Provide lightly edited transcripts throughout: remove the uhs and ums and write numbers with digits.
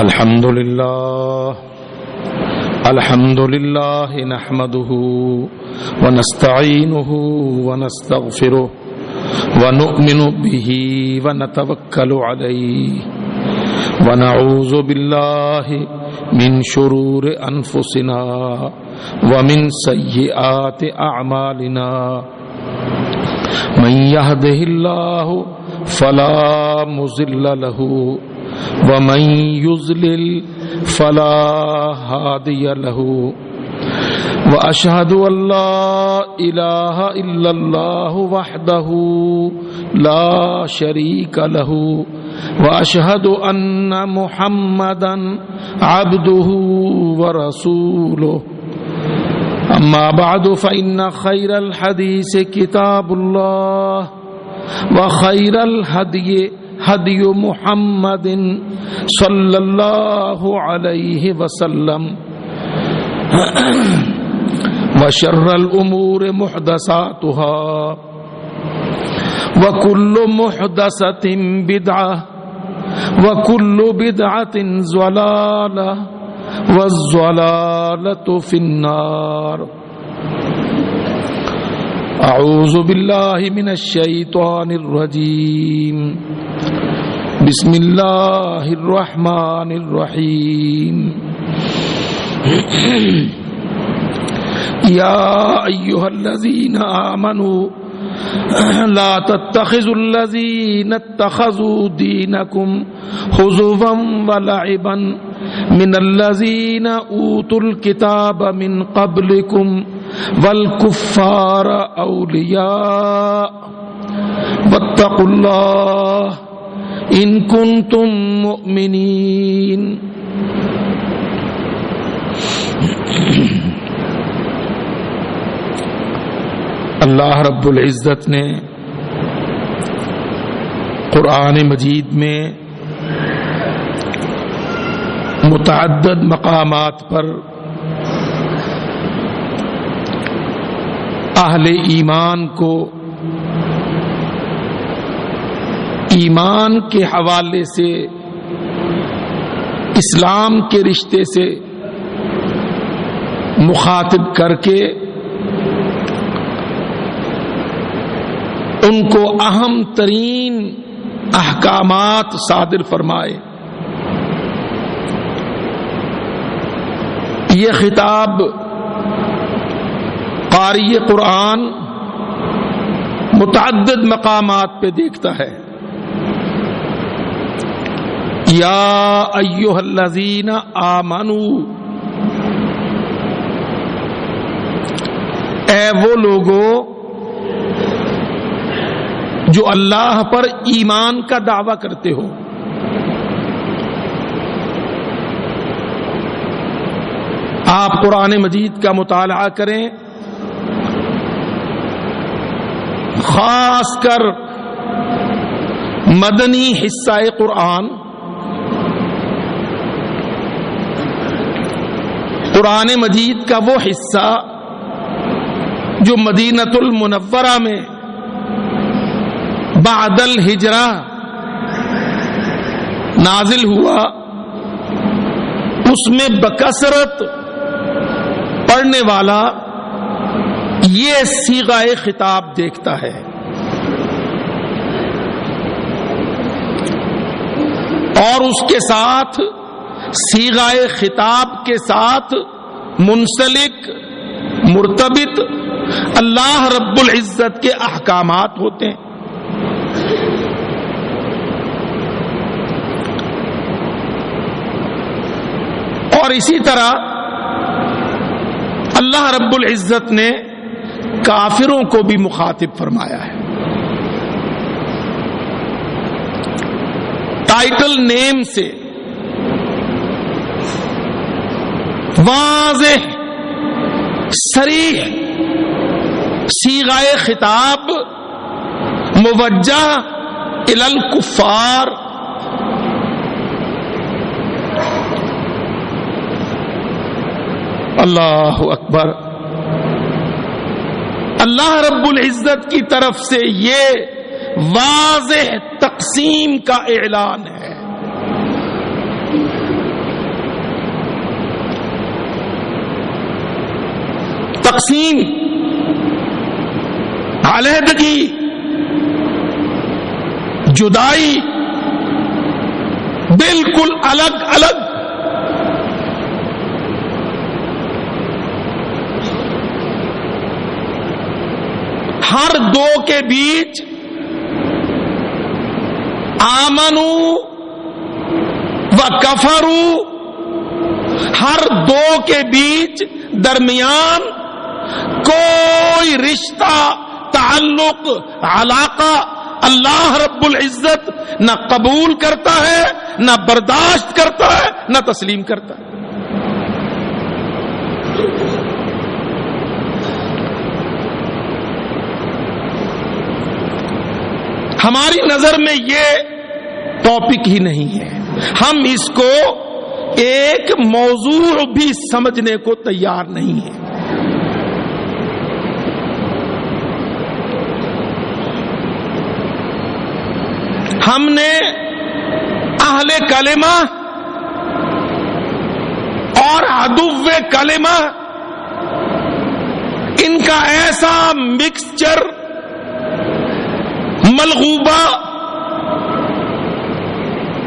الحمد لله نحمده ونستعينه ونستغفره ونؤمن به ونتوكل عليه ونعوذ بالله من شرور أنفسنا ومن سيئات أعمالنا من يهده الله فلا مضل له ومن يضلل فلا هادي له وأشهد أن لا إله إلا الله وحده لا شريك له وأشهد أن محمدا عبده ورسوله أما بعد فإن خير الحديث كتاب الله وخير الهدي هدي محمد صلى الله عليه وسلم وشر الأمور محدثاتها وكل محدثة بدعة وكل بدعة ضلالة والضلالة في النار. أعوذ بالله من الشيطان الرجيم. بسم الله الرحمن الرحيم. يا أيها الذين آمنوا لا تتخذوا الذين اتخذوا دينكم هزوا ولعبا من الذين أوتوا الكتاب من قبلكم والكفار أولياء واتقوا الله إن كنتم مؤمنين. اللہ رب العزت نے قرآن مجید میں متعدد مقامات پر اہل ایمان کو ایمان کے حوالے سے اسلام کے رشتے سے مخاطب کر کے ان کو اہم ترین احکامات صادر فرمائے. یہ خطاب قاری قرآن متعدد مقامات پہ دیکھتا ہے. یا ایھا الذین آمنوا، اے وہ لوگوں جو اللہ پر ایمان کا دعویٰ کرتے ہو. آپ قرآن مجید کا مطالعہ کریں، خاص کر مدنی حصہ قرآن. قرآن مجید کا وہ حصہ جو مدینۃ المنورہ میں بعد الہجرہ نازل ہوا، اس میں بکثرت پڑھنے والا یہ صیغہ خطاب دیکھتا ہے. اور اس کے ساتھ صیغہ خطاب کے ساتھ منسلک مرتبط اللہ رب العزت کے احکامات ہوتے ہیں. اور اسی طرح اللہ رب العزت نے کافروں کو بھی مخاطب فرمایا ہے. ٹائٹل نیم سے واضح صریح صیغہ خطاب موجہ الی الکفار. اللہ اکبر. اللہ رب العزت کی طرف سے یہ واضح تقسیم کا اعلان ہے. تقسیم، علیحدگی، جدائی، بالکل الگ الگ. ہر دو کے بیچ آمنو و کفرو، ہر دو کے بیچ درمیان کوئی رشتہ، تعلق، علاقہ اللہ رب العزت نہ قبول کرتا ہے، نہ برداشت کرتا ہے، نہ تسلیم کرتا ہے. ہماری نظر میں یہ ٹاپک ہی نہیں ہے. ہم اس کو ایک موضوع بھی سمجھنے کو تیار نہیں ہیں. ہم نے اہل کلمہ اور عدو کلمہ ان کا ایسا مکسچر، ملغوبہ،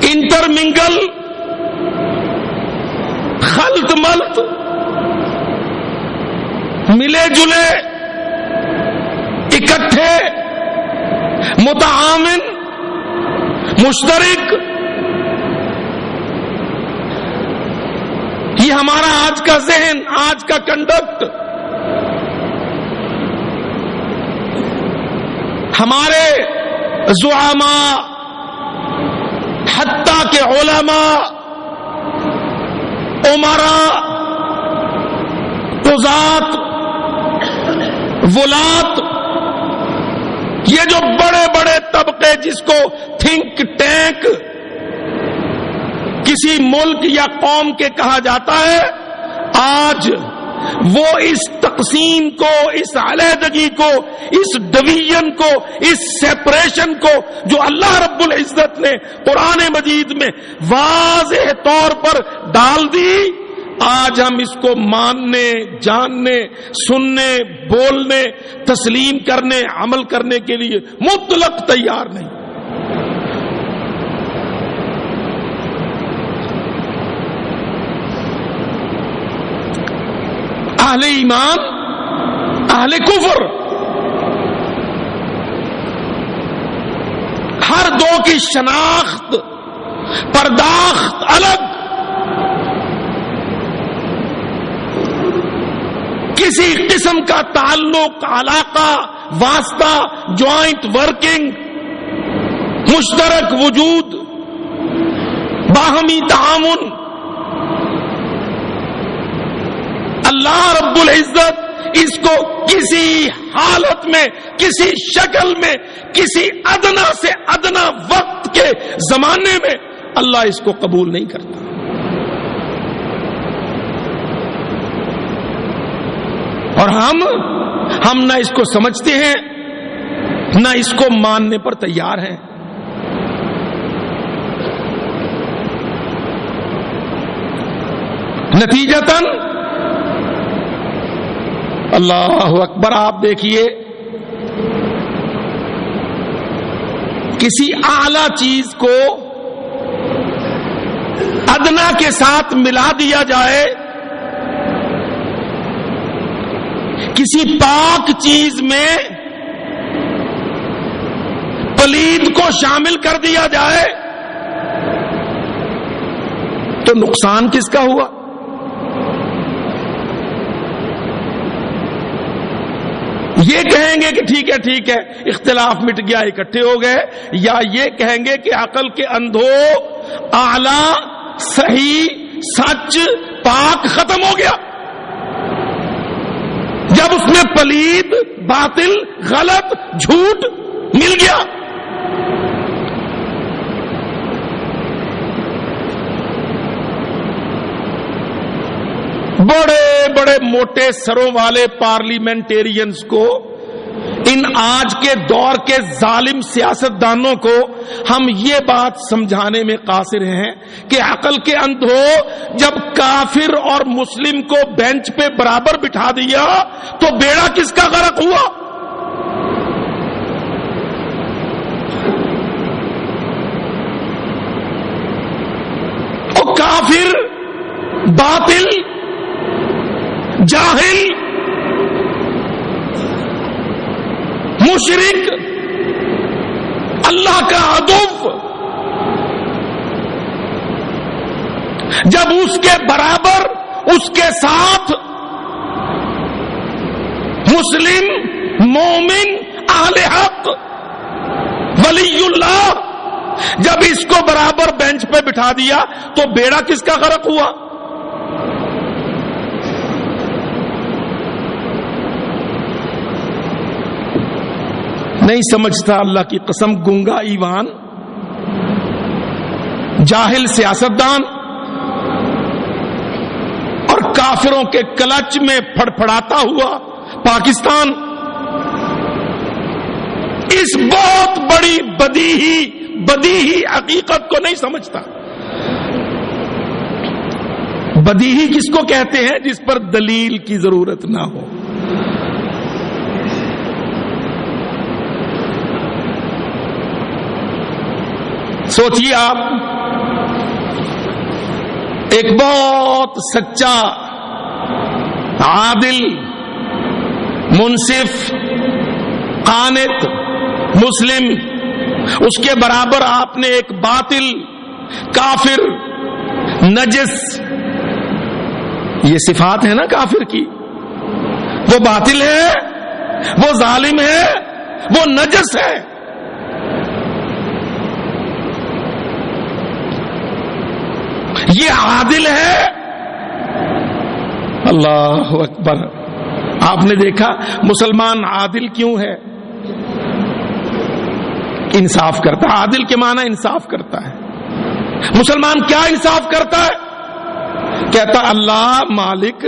انٹرمنگل، خلط ملط، ملے جلے، اکٹھے، متعاون، مشترک، یہ ہمارا آج کا ذہن، آج کا کنڈکٹ. ہمارے زعماء، حتیٰ کہ علماء، امراء، قضات، ولاة، یہ جو بڑے بڑے طبقے جس کو تھنک ٹینک کسی ملک یا قوم کے کہا جاتا ہے، آج وہ اس تقسیم کو، اس علیحدگی کو، اس ڈویژن کو، اس سیپریشن کو جو اللہ رب العزت نے قرآن مجید میں واضح طور پر ڈال دی، آج ہم اس کو ماننے، جاننے، سننے، بولنے، تسلیم کرنے، عمل کرنے کے لیے مطلق تیار نہیں. اہل ایمان، اہل کفر، ہر دو کی شناخت، پرداخت الگ. کسی قسم کا تعلق، علاقہ، واسطہ، جوائنٹ ورکنگ، مشترک وجود، باہمی تعاون، اللہ رب العزت اس کو کسی حالت میں، کسی شکل میں، کسی ادنا سے ادنا وقت کے زمانے میں اللہ اس کو قبول نہیں کرتا. اور ہم نہ اس کو سمجھتے ہیں، نہ اس کو ماننے پر تیار ہیں. نتیجتاً اللہ اکبر، آپ دیکھیے کسی اعلی چیز کو ادنا کے ساتھ ملا دیا جائے، کسی پاک چیز میں پلید کو شامل کر دیا جائے تو نقصان کس کا ہوا؟ یہ کہیں گے کہ ٹھیک ہے اختلاف مٹ گیا، اکٹھے ہو گئے، یا یہ کہیں گے کہ عقل کے اندھو اعلی، صحیح، سچ، پاک ختم ہو گیا جب اس میں پلید، باطل، غلط، جھوٹ مل گیا. بڑے بڑے موٹے سروں والے پارلیمنٹیرینز کو ان آج کے دور کے ظالم سیاستدانوں کو ہم یہ بات سمجھانے میں قاصر ہیں کہ عقل کے اندھو، جب کافر اور مسلم کو بینچ پہ برابر بٹھا دیا تو بیڑا کس کا غرق ہوا؟ اور کافر، باطل، جاہل، مشرک، اللہ کا عدو، جب اس کے برابر، اس کے ساتھ مسلم، مومن، اہل حق، ولی اللہ، جب اس کو برابر بینچ پہ بٹھا دیا تو بیڑا کس کا غرق ہوا؟ نہیں سمجھتا اللہ کی قسم، گنگا ایوان، جاہل سیاستدان اور کافروں کے کلچ میں پھڑپھڑاتا ہوا پاکستان اس بہت بڑی بدیہی حقیقت کو نہیں سمجھتا۔ بدیہی کس کو کہتے ہیں؟ جس پر دلیل کی ضرورت نہ ہو۔ سوچئے آپ، ایک بہت سچا، عادل، منصف، قانت مسلم، اس کے برابر آپ نے ایک باطل، کافر، نجس، یہ صفات ہے نا کافر کی، وہ باطل ہے، وہ ظالم ہے، وہ نجس ہے، یہ عادل ہے۔ اللہ اکبر! آپ نے دیکھا مسلمان عادل کیوں ہے؟ انصاف کرتا ہے۔ عادل کے معنی انصاف کرتا ہے۔ مسلمان کیا انصاف کرتا ہے؟ کہتا اللہ مالک،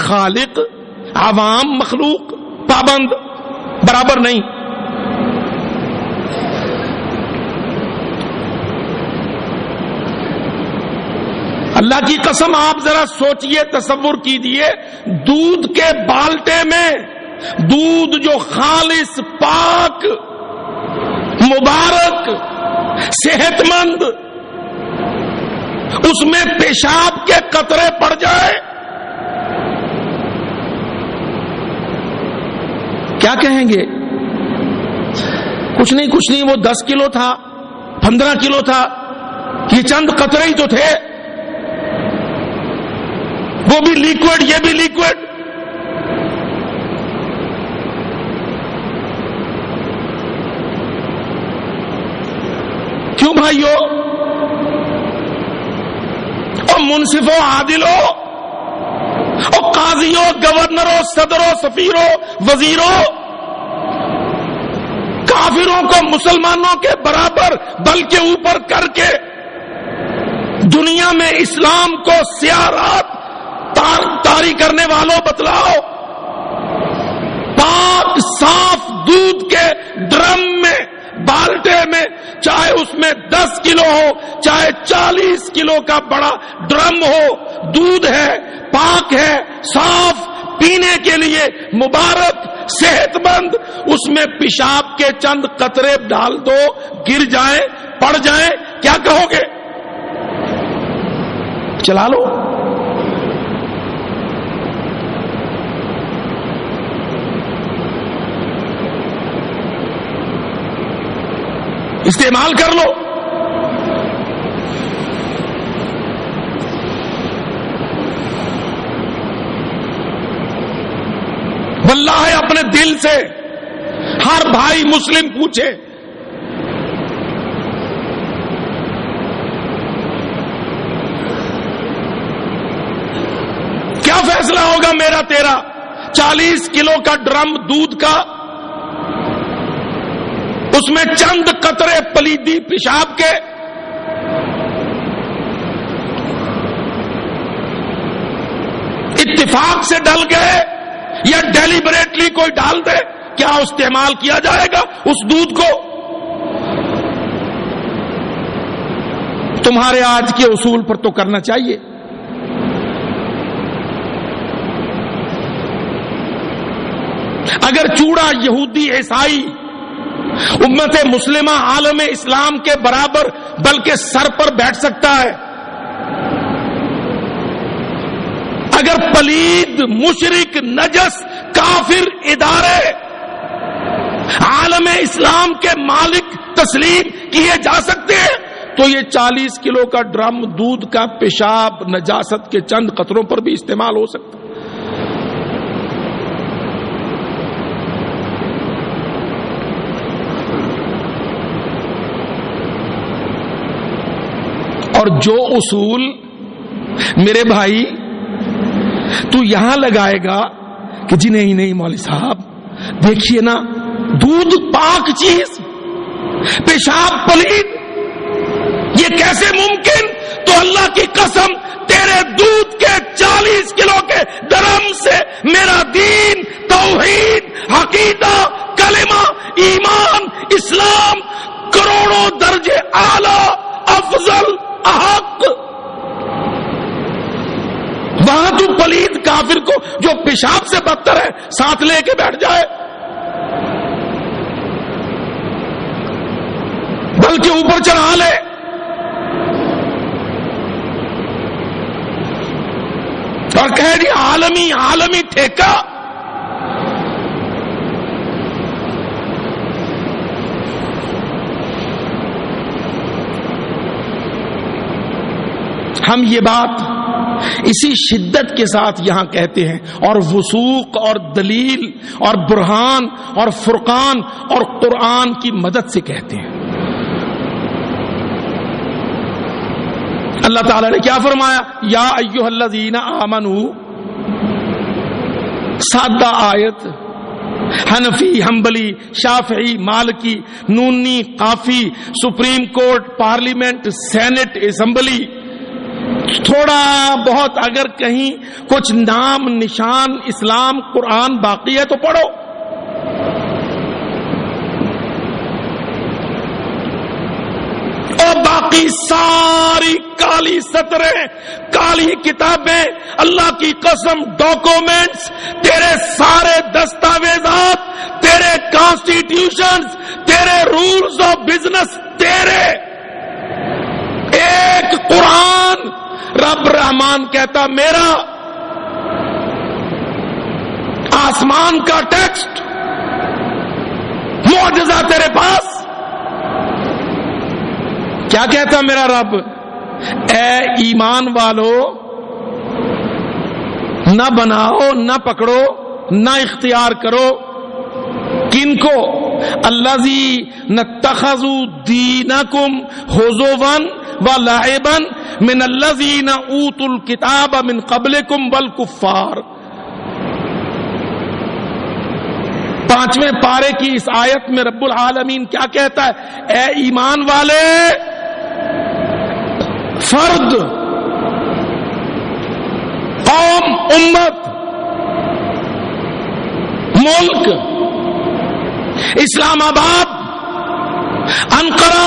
خالق، عوام، مخلوق، پابند، برابر نہیں۔ اللہ کی قسم آپ ذرا سوچئے، تصور کیجئے، دودھ کے بالٹے میں، دودھ جو خالص، پاک، مبارک، صحت مند، اس میں پیشاب کے قطرے پڑ جائے، کیا کہیں گے؟ کچھ نہیں، وہ 10 کلو تھا، 15 کلو تھا، یہ چند قطرے ہی تو تھے، وہ بھی لیکوڈ، یہ بھی لیکوڈ۔ کیوں بھائیو؟ اور منصفوں، عادلوں، اور قاضیوں، گورنروں، صدروں، سفیروں، وزیروں، کافروں کو مسلمانوں کے برابر بلکہ اوپر کر کے دنیا میں اسلام کو سیاہ رات طاری کرنے والوں، بتلاؤ، پاک صاف دودھ کے ڈرم میں، بالٹے میں، چاہے اس میں 10 کلو ہو، چاہے 40 کلو کا بڑا ڈرم ہو، دودھ ہے، پاک ہے، صاف، پینے کے لیے مبارک، صحت مند، اس میں پیشاب کے چند قطرے ڈال دو، گر جائیں، پڑ جائیں، کیا کہو گے؟ چلا لو۔ استعمال کر لو۔ واللہ اپنے دل سے ہر بھائی مسلم پوچھے، کیا فیصلہ ہوگا میرا تیرا؟ 40 کلو کا ڈرم دودھ کا، اس میں چند قطرے پلیدی پیشاب کے، اتفاق سے ڈل گئے یا ڈیلیبریٹلی کوئی ڈال دے، کیا استعمال کیا جائے گا اس دودھ کو؟ تمہارے آج کے اصول پر تو کرنا چاہیے. اگر چوڑا یہودی عیسائی امت مسلمہ عالم اسلام کے برابر بلکہ سر پر بیٹھ سکتا ہے، اگر پلید مشرک نجس کافر ادارے عالم اسلام کے مالک تسلیم کیے جا سکتے ہیں، تو یہ 40 کلو کا ڈرم دودھ کا پیشاب نجاست کے چند قطروں پر بھی استعمال ہو سکتا ہے. اور جو اصول میرے بھائی تو یہاں لگائے گا کہ جی نہیں مولوی صاحب دیکھیے نا، دودھ پاک چیز، پیشاب پلید، یہ کیسے ممکن؟ تو اللہ کی قسم تیرے دودھ کے 40 کلو کے درم سے میرا دین، توحید، عقیدہ، کلمہ، ایمان، اسلام کروڑوں درجے اعلی، افضل، احق. وہاں تو پلید کافر کو جو پیشاب سے بدتر ہے ساتھ لے کے بیٹھ جائے، بلکہ اوپر چڑھا لے. اور کہہ دی عالمی ٹھیکہ. ہم یہ بات اسی شدت کے ساتھ یہاں کہتے ہیں اور وثوق اور دلیل اور برہان اور فرقان اور قرآن کی مدد سے کہتے ہیں. اللہ تعالیٰ نے کیا فرمایا؟ یا ایھا الذین آمنوا، سادہ آیت، حنفی، حنبلی، شافعی، مالکی، نونی، قافی، supreme court, parliament, senate, assembly, تھوڑا بہت اگر کہیں کچھ نام نشان اسلام قرآن باقی ہے تو پڑھو. اور باقی ساری کالی سطریں، کالی کتابیں، اللہ کی قسم ڈاکومنٹس، تیرے سارے دستاویزات، تیرے کانسٹیٹیوشنز، تیرے رولز آف بزنس، تیرے ایک قرآن رب رحمان کہتا میرا، آسمان کا ٹیکسٹ، معجزہ تیرے پاس. کیا کہتا میرا رب؟ اے ایمان والو، نہ بناؤ، نہ پکڑو، نہ اختیار کرو. کن کو؟ الذین اتخذوا دینکم ہزوا ولعبا من الذین اوتوا الکتاب من قبلکم والکفار. 5ویں پارے کی اس آیت میں رب العالمین کیا کہتا ہے؟ اے ایمان والے، فرد، قوم، امت، ملک، اسلام آباد، انقرہ،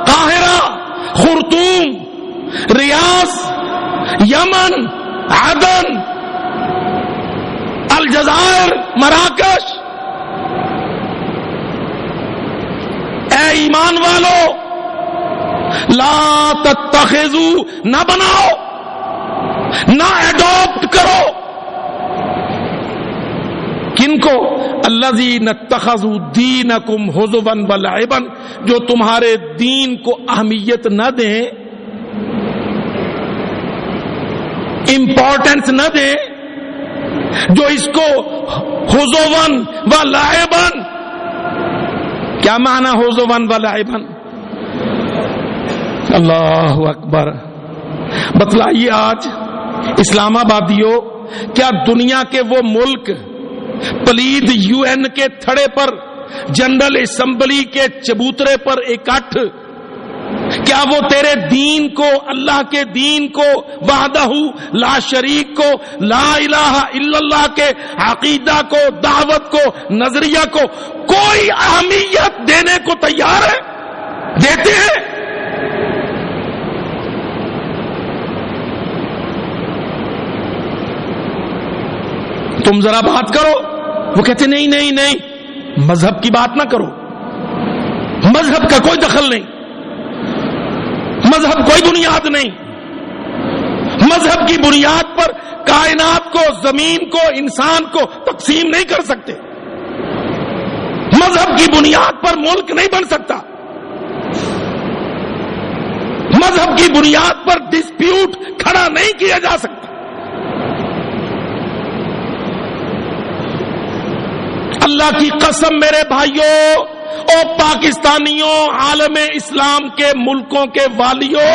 قاہرہ، خرطوم، ریاض، یمن، عدن، الجزائر، مراکش، اے ایمان والو، لا تتخذوا، نہ بناؤ، نہ ایڈاپٹ کرو. کن کو؟ الذین اتخذوا دینکم ہزوا ولعبا، جو تمہارے دین کو اہمیت نہ دیں، امپورٹنس نہ دیں، جو اس کو ہزوا ولعبا، کیا معنی ہزوا ولعبا؟ اللہ اکبر. بتلائیے آج اسلام آبادیوں، کیا دنیا کے وہ ملک پلید UN کے تھڑے پر، جنرل اسمبلی کے چبوترے پر اکٹھ کیا وہ تیرے دین کو، اللہ کے دین کو، وحدہ لا شریک کو، لا الہ الا اللہ کے عقیدہ کو، دعوت کو، نظریہ کو کوئی اہمیت دینے کو تیار ہے؟ دیتے ہیں؟ تم ذرا بات کرو، وہ کہتے نہیں نہیں نہیں، مذہب کی بات نہ کرو، مذہب کا کوئی دخل نہیں، مذہب کوئی بنیاد نہیں، مذہب کی بنیاد پر کائنات کو، زمین کو، انسان کو تقسیم نہیں کر سکتے، مذہب کی بنیاد پر ملک نہیں بن سکتا، مذہب کی بنیاد پر ڈسپیوٹ کھڑا نہیں کیا جا سکتا۔ اللہ کی قسم میرے بھائیوں، او پاکستانیوں، عالم اسلام کے ملکوں کے والیوں،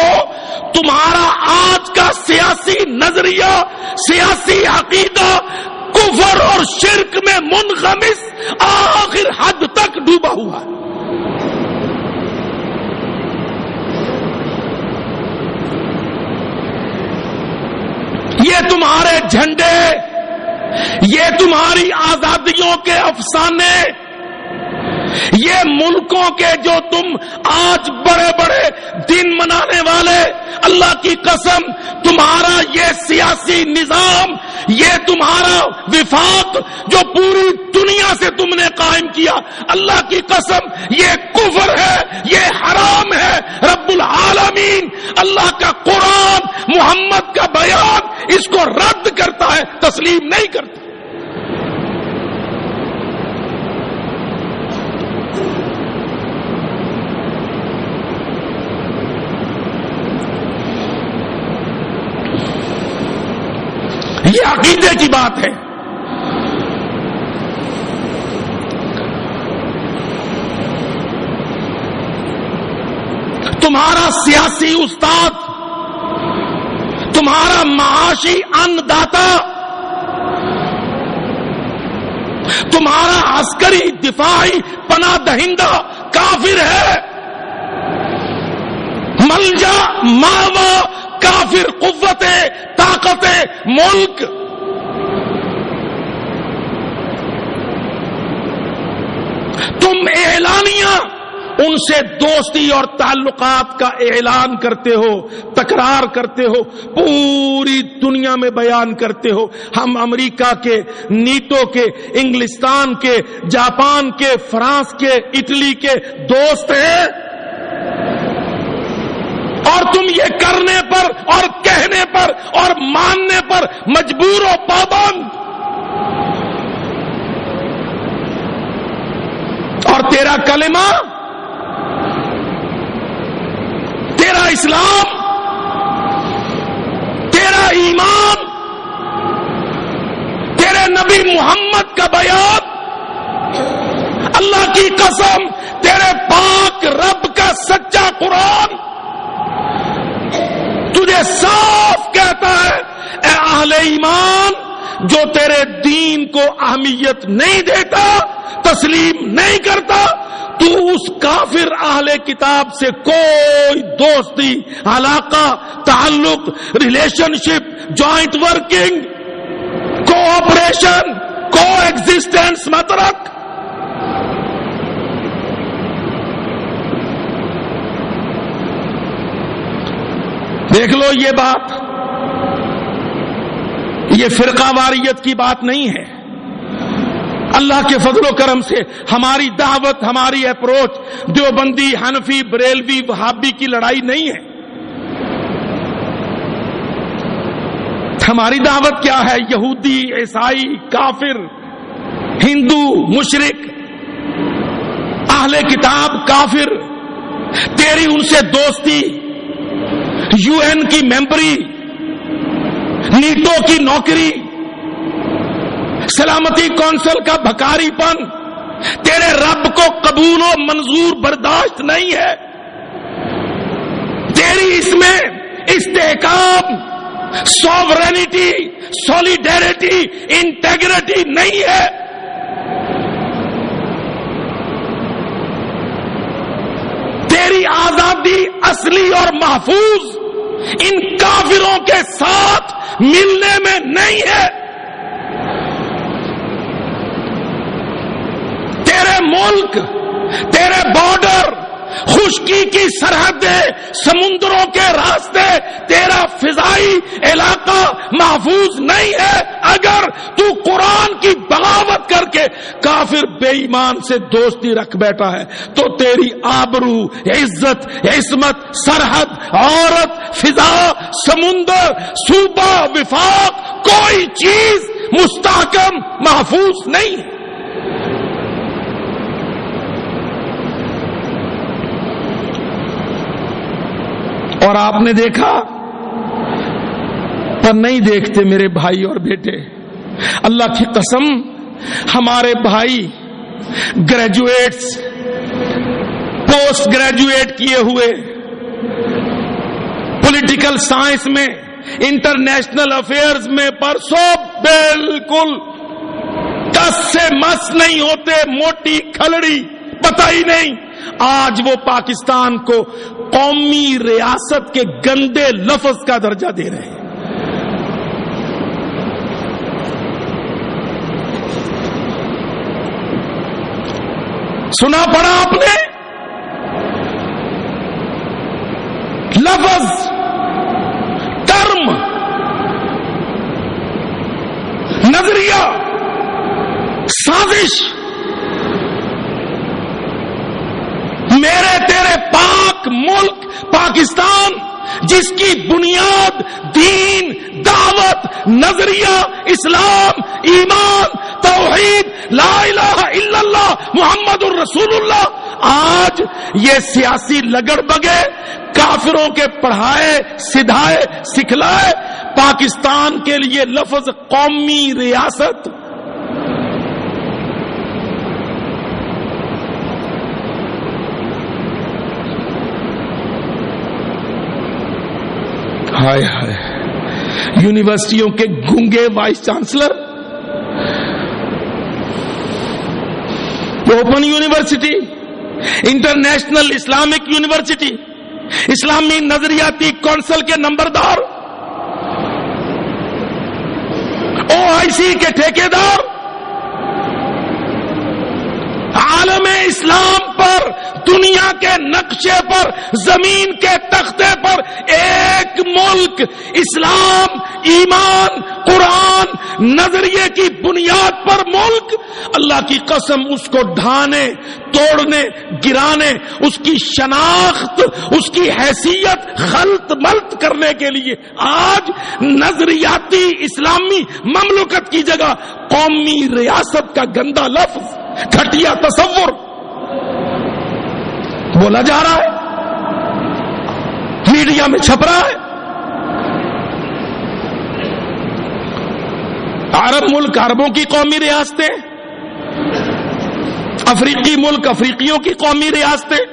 تمہارا آج کا سیاسی نظریہ، سیاسی عقیدہ کفر اور شرک میں منغمس آخر حد تک ڈوبا ہوا ہے۔ یہ تمہارے جھنڈے، یہ تمہاری آزادیوں کے افسانے، یہ ملکوں کے جو تم آج بڑے بڑے دن منانے والے، اللہ کی قسم تمہارا یہ سیاسی نظام، یہ تمہارا وفاق جو پوری دنیا سے تم نے قائم کیا، اللہ کی قسم یہ کفر ہے، یہ حرام ہے۔ رب العالمین اللہ کا قرآن، محمد کا بیان اس کو رد کرتا ہے، تسلیم نہیں کرتا۔ یہ عقیدے کی بات ہے۔ تمہارا سیاسی استاد، تمہارا معاشی انداتا، تمہارا عسکری دفاعی پناہ دہندہ کافر ہے، ملجا ماوا کافر، قوت طاقت ملک۔ تم اعلانیہ ان سے دوستی اور تعلقات کا اعلان کرتے ہو، تکرار کرتے ہو، پوری دنیا میں بیان کرتے ہو، ہم امریکہ کے، نیٹو کے، انگلستان کے، جاپان کے، فرانس کے، اٹلی کے دوست ہیں، اور تم یہ کرنے پر اور کہنے پر اور ماننے پر مجبور و پابند، اور تیرا کلمہ، تیرا اسلام، تیرا ایمان، تیرے نبی محمد کا بیان، اللہ کی قسم تیرے پاک رب کا سچا قرآن تجھے صاف کہتا ہے، اے اہل ایمان، جو تیرے دین کو اہمیت نہیں دیتا، تسلیم نہیں کرتا، تو اس کافر اہل کتاب سے کوئی دوستی، علاقہ، تعلق، ریلیشن شپ، جوائنٹ ورکنگ، کوآپریشن، کو ایگزسٹنس مت رکھ۔ دیکھ لو یہ بات، یہ فرقہ واریت کی بات نہیں ہے۔ اللہ کے فضل و کرم سے ہماری دعوت، ہماری اپروچ دیوبندی، حنفی، بریلوی، وہابی کی لڑائی نہیں ہے۔ ہماری دعوت کیا ہے؟ یہودی، عیسائی، کافر، ہندو، مشرک، اہل کتاب، کافر، تیری ان سے دوستی، یو این کی ممبری، نیٹو کی نوکری، سلامتی کونسل کا بھکاری پن، تیرے رب کو قبول و منظور برداشت نہیں ہے۔ تیری اس میں استحکام، سوورینٹی، سولیڈیرٹی، انٹیگریٹی نہیں ہے۔ تیری آزادی اصلی اور محفوظ ان کافروں کے ساتھ ملنے میں نہیں ہے. تیرے ملک، تیرے بارڈر، خشکی کی سرحدیں، سمندروں کے راستے، تیرا فضائی علاقہ محفوظ نہیں ہے. اگر تو قرآن کی بغاوت کر کے کافر بے ایمان سے دوستی رکھ بیٹھا ہے تو تیری آبرو، عزت، عصمت، سرحد، عورت، فضا، سمندر، صوبہ، وفاق، کوئی چیز مستحکم محفوظ نہیں. اور آپ نے دیکھا پر نہیں دیکھتے میرے بھائی اور بیٹے. اللہ کی قسم، ہمارے بھائی گریجویٹس، پوسٹ گریجویٹ کیے ہوئے، پولیٹیکل سائنس میں، انٹرنیشنل افیئرز میں، پرسوں بالکل ٹس سے مس نہیں ہوتے، موٹی کھلڑی، پتہ ہی نہیں. آج وہ پاکستان کو قومی ریاست کے گندے لفظ کا درجہ دے رہے ہیں. سنا پڑا آپ نے لفظ، ٹرم، نظریہ، سازش. میرے تیرے پاک ملک پاکستان، جس کی بنیاد دین، دعوت، نظریہ، اسلام، ایمان، توحید، لا الہ الا اللہ محمد الرسول اللہ، آج یہ سیاسی لگڑ بگے کافروں کے پڑھائے، سدھائے، سکھلائے پاکستان کے لیے لفظ قومی ریاست. ہائے ہائے، یونیورسٹیوں کے گونگے vice chancellor, open university, international Islamic university, اسلامی نظریاتی کونسل کے نمبردار، OIC کے ٹھیکیدار، عالم اسلام پر، دنیا کے نقشے پر، زمین کے تختے پر ایک ملک اسلام، ایمان، قرآن، نظریے کی بنیاد پر ملک. اللہ کی قسم اس کو ڈھانے، توڑنے، گرانے، اس کی شناخت، اس کی حیثیت خلط ملط کرنے کے لیے آج نظریاتی اسلامی مملکت کی جگہ قومی ریاست کا گندا لفظ، گھٹیا تصور بولا جا رہا ہے، میڈیا میں چھپ رہا ہے. عرب ملک عربوں کی قومی ریاستیں، افریقی ملک افریقیوں کی قومی ریاستیں.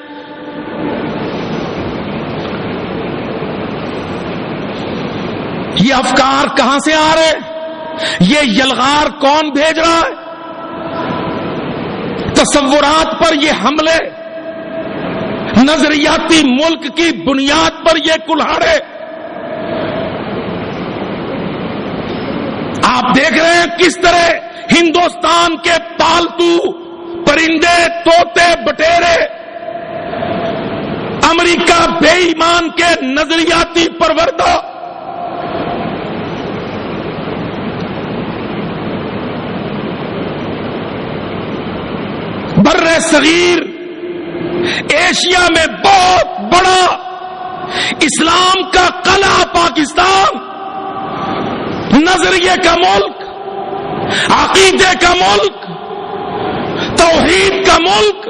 یہ افکار کہاں سے آ رہے؟ یہ یلغار کون بھیج رہا ہے؟ تصورات پر یہ حملے، نظریاتی ملک کی بنیاد پر یہ کلہاڑے. آپ دیکھ رہے ہیں کس طرح ہندوستان کے پالتو پرندے، طوطے، بٹیرے امریکہ بے ایمان کے نظریاتی پروردہ بر صغیر ایشیا میں بہت بڑا اسلام کا قلعہ پاکستان، نظریے کا ملک، عقیدے کا ملک، توحید کا ملک،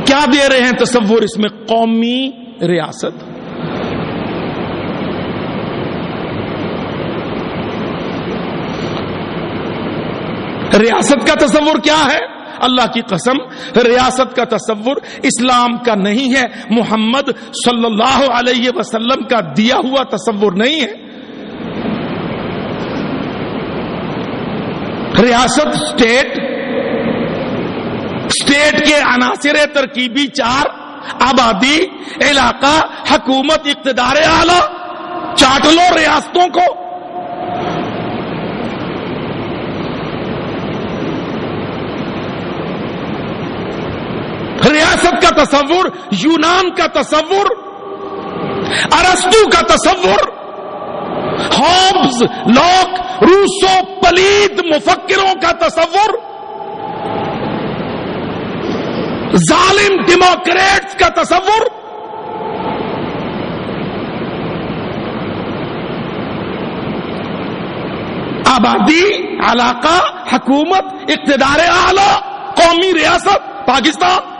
کیا دے رہے ہیں تصور اس میں؟ قومی ریاست. ریاست کا تصور کیا ہے؟ اللہ کی قسم، ریاست کا تصور اسلام کا نہیں ہے، محمد صلی اللہ علیہ وسلم کا دیا ہوا تصور نہیں ہے. ریاست، اسٹیٹ، اسٹیٹ کے عناصر ترکیبی 4: آبادی، علاقہ، حکومت، اقتدار اعلی. چاٹ لو ریاستوں کو. ریاست کا تصور، یونان کا تصور، ارسطو کا تصور، ہابز، لاک، روسو پلید مفکروں کا تصور، ظالم ڈیموکریٹس کا تصور، آبادی، علاقہ، حکومت، اقتدار اعلی، قومی ریاست پاکستان.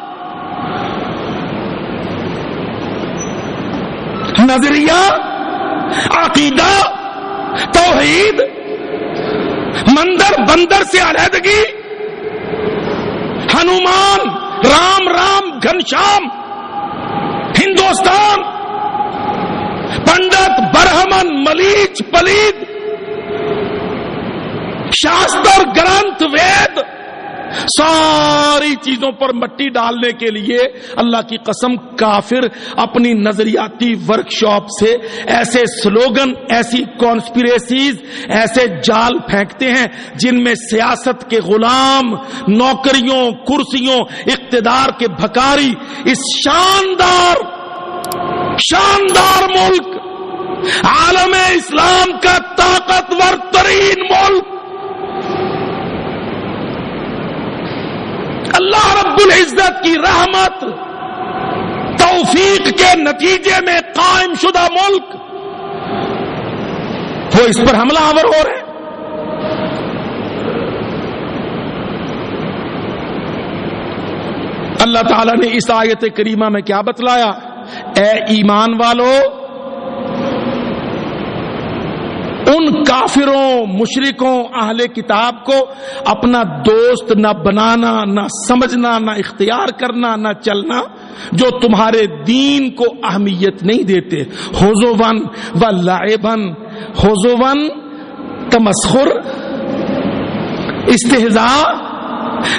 نظریہ، عقیدہ، توحید، مندر بندر سے علیحدگی، ہنومان، رام رام، گھنشام، ہندوستان، پنڈت، برہمن، ملیچ، پلید، شاستر، گرنتھ، وید، ساری چیزوں پر مٹی ڈالنے کے لیے اللہ کی قسم کافر اپنی نظریاتی ورکشاپ سے ایسے سلوگن، ایسی کانسپریسیز، ایسے جال پھینکتے ہیں جن میں سیاست کے غلام، نوکریوں، کرسیوں، اقتدار کے بھکاری اس شاندار ملک، عالم اسلام کا طاقتور ترین ملک، اللہ رب العزت کی رحمت توفیق کے نتیجے میں قائم شدہ ملک، وہ اس پر حملہ آور ہو رہے ہیں. اللہ تعالیٰ نے اس آیت کریمہ میں کیا بتلایا؟ اے ایمان والو، ان کافروں، مشرکوں، اہل کتاب کو اپنا دوست نہ بنانا، نہ سمجھنا، نہ اختیار کرنا، نہ چلنا جو تمہارے دین کو اہمیت نہیں دیتے. حضوًا و لعبًا، حضوًا تمسخر، استہزاء،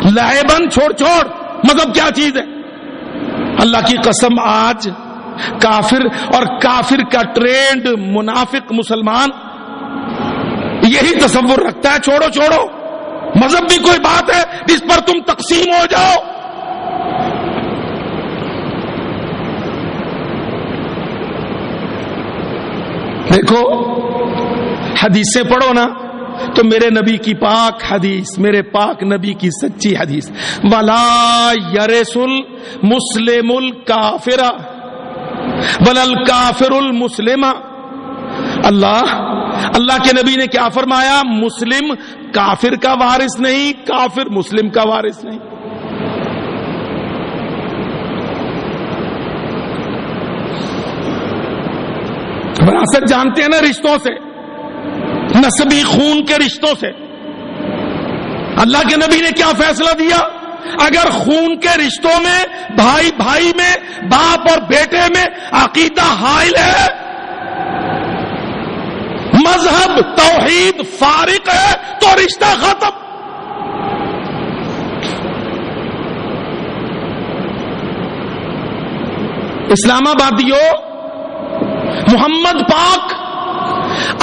لعبًا چھوڑ. مطلب کیا چیز ہے؟ اللہ کی قسم آج کافر اور کافر کا ٹرینڈ منافق مسلمان یہی تصور رکھتا ہے، چھوڑو مذہب بھی کوئی بات ہے جس پر تم تقسیم ہو جاؤ. دیکھو حدیثیں پڑھو نا تو میرے نبی کی پاک حدیث، میرے پاک نبی کی سچی حدیث، وَلَا يَرِثُ الْمُسْلِمُ الْكَافِرَ وَلَا الْكَافِرُ الْمُسْلِمَ. اللہ کے نبی نے کیا فرمایا؟ مسلم کافر کا وارث نہیں، کافر مسلم کا وارث نہیں. وراثت جانتے ہیں نا رشتوں سے، نسبی خون کے رشتوں سے. اللہ کے نبی نے کیا فیصلہ دیا؟ اگر خون کے رشتوں میں، بھائی بھائی میں، باپ اور بیٹے میں عقیدہ حائل ہے، مذہب توحید فارق ہے، تو رشتہ ختم. اسلام آبادیوں، محمد پاک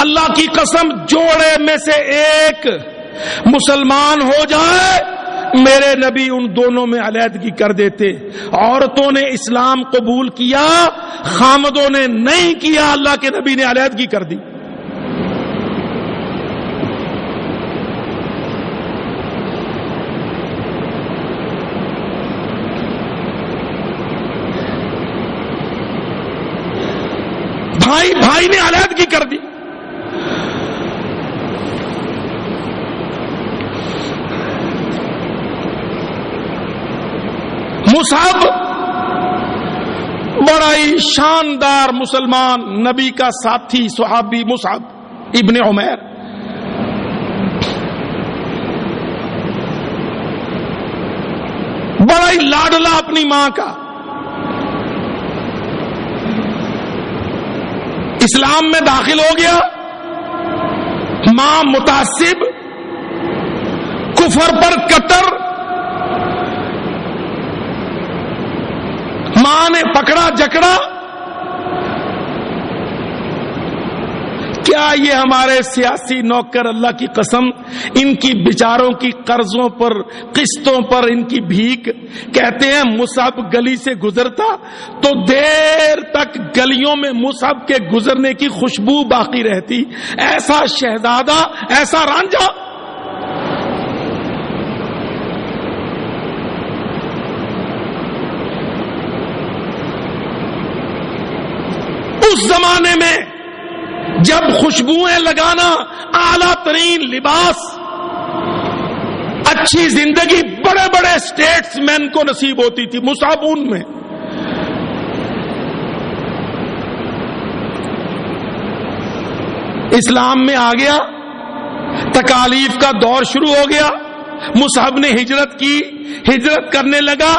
اللہ کی قسم جوڑے میں سے ایک مسلمان ہو جائے، میرے نبی ان دونوں میں علیحدگی کر دیتے. عورتوں نے اسلام قبول کیا، خامدوں نے نہیں کیا، اللہ کے نبی نے علیحدگی کر دی. بھائی نے علیحدگی کر دی. مصعب بڑا ہی شاندار مسلمان، نبی کا ساتھی صحابی مصعب ابن عمیر، بڑا ہی لاڈلا اپنی ماں کا. اسلام میں داخل ہو گیا، ماں متعصب، کفر پر کٹر، ماں نے پکڑا جکڑا. کیا یہ ہمارے سیاسی نوکر اللہ کی قسم ان کی بیچاروں کی قرضوں پر قسطوں پر ان کی بھیک کہتے ہیں مصعب گلی سے گزرتا تو دیر تک گلیوں میں مصعب کے گزرنے کی خوشبو باقی رہتی. ایسا شہزادہ ایسا رانجھا. اس زمانے میں جب خوشبوئیں لگانا اعلیٰ ترین لباس اچھی زندگی بڑے بڑے اسٹیٹس مین کو نصیب ہوتی تھی، مصعب ان میں. اسلام میں آ گیا، تکالیف کا دور شروع ہو گیا. مصعب نے ہجرت کی، ہجرت کرنے لگا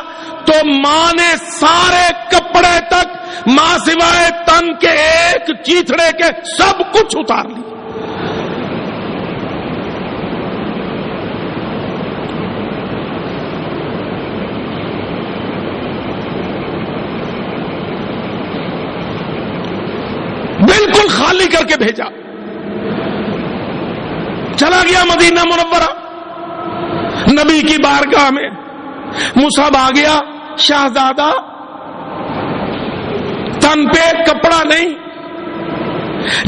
تو ماں نے سارے کپڑے تک ماں سوائے تن کے ایک چیتڑے کے سب کچھ اتار لی. بالکل خالی کر کے بھیجا. چلا گیا مدینہ منورہ. نبی کی بارگاہ میں مصعب آ گیا، شہزادہ، تن پہ کپڑا نہیں،